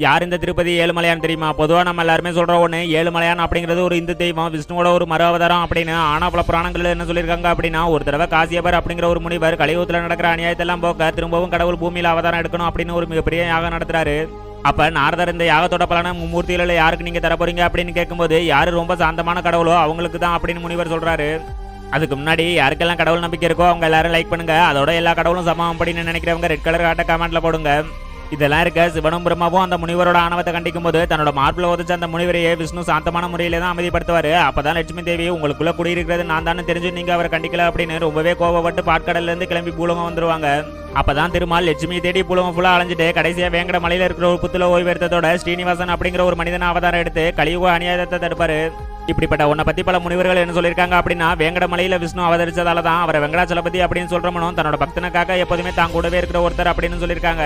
யார் இந்த திருப்பதி ஏழுமலையான் தெரியுமா? பொதுவா நம்ம எல்லாருமே சொல்ற ஒண்ணு, ஏழுமலையான் அப்படிங்கிறது ஒரு இந்து தெய்வம், விஷ்ணுவோட ஒரு மறு அவதாரம் அப்படின்னு. ஆனா பல புராணங்கள் என்ன சொல்லியிருக்காங்க அப்படின்னா, ஒரு தடவை காசியபர் அப்படிங்கிற ஒரு முனிவர் கலியுகத்துல நடக்கிற அநியாயத்தெல்லாம் போக்க திரும்பவும் கடவுள் பூமியில அவதாரம் எடுக்கணும் அப்படின்னு ஒரு மிகப்பெரிய யாகம் நடத்துறாரு. அப்ப நாரதர் இந்த யாகத்தோட பலனை மும்மூர்த்திகளில் யாருக்கு நீங்க தர போறீங்க அப்படின்னு கேட்கும்போது, யாரு ரொம்ப சாந்தமான கடவுளோ அவங்களுக்கு தான் அப்படின்னு முனிவர் சொல்றாரு. அதுக்கு முன்னாடி யாருக்கெல்லாம் கடவுள் நம்பிக்கை இருக்கோ அவங்க எல்லாரும் லைக் பண்ணுங்க. அதோட எல்லா கடவுளும் சமம் அப்படின்னு நினைக்கிறவங்க ரெட் கலர் காட்ட கமெண்ட்ல போடுங்க. இதெல்லாம் இருக்க சிவனும் பிரம்மாவும் அந்த முனிவரோட ஆணவத்தை கண்டிக்கும் போது தன்னோட மார்பில் உதச்ச அந்த முனிவரையே விஷ்ணு சாந்தமான முறையில தான் அமைதிப்படுத்துவாரு. அப்பதான் லட்சுமி தேவி உங்களுக்குள்ள குடியிருக்கிறது நான் தானே தெரிஞ்சு நீங்க அவரை கண்டிக்கல அப்படின்னு ரொம்பவே கோபப்பட்டு பாட்கடல்ல இருந்து கிளம்பி பூலகம் வந்துருவாங்க. அப்பதான் திருமால் லட்சுமி தேடி பூலகம் ஃபுல்லா அலைஞ்சிட்டு கடைசியா வேங்கட மலையில இருக்கிற ஒரு புத்துல ஓய்வெடுத்ததோட ஸ்ரீனிவாசன் அப்படிங்கிற ஒரு மனிதன அவதாரம் எடுத்து கலியுக அநியாயத்தை தடுப்பாரு. இப்படிப்பட்ட உன்னை பத்தி பல முனிவர்கள் என்ன சொல்லியிருக்காங்க அப்படின்னா, வேங்கட மலையில விஷ்ணு அவதரிச்சதால தான் அவரை வெங்கடாச்சலபதி அப்படின்னு சொல்றவனும் தன்னோட பக்தனுக்காக எப்போதுமே தான் கூடவே இருக்கிற ஒருத்தர் அப்படின்னு சொல்லியிருக்காங்க.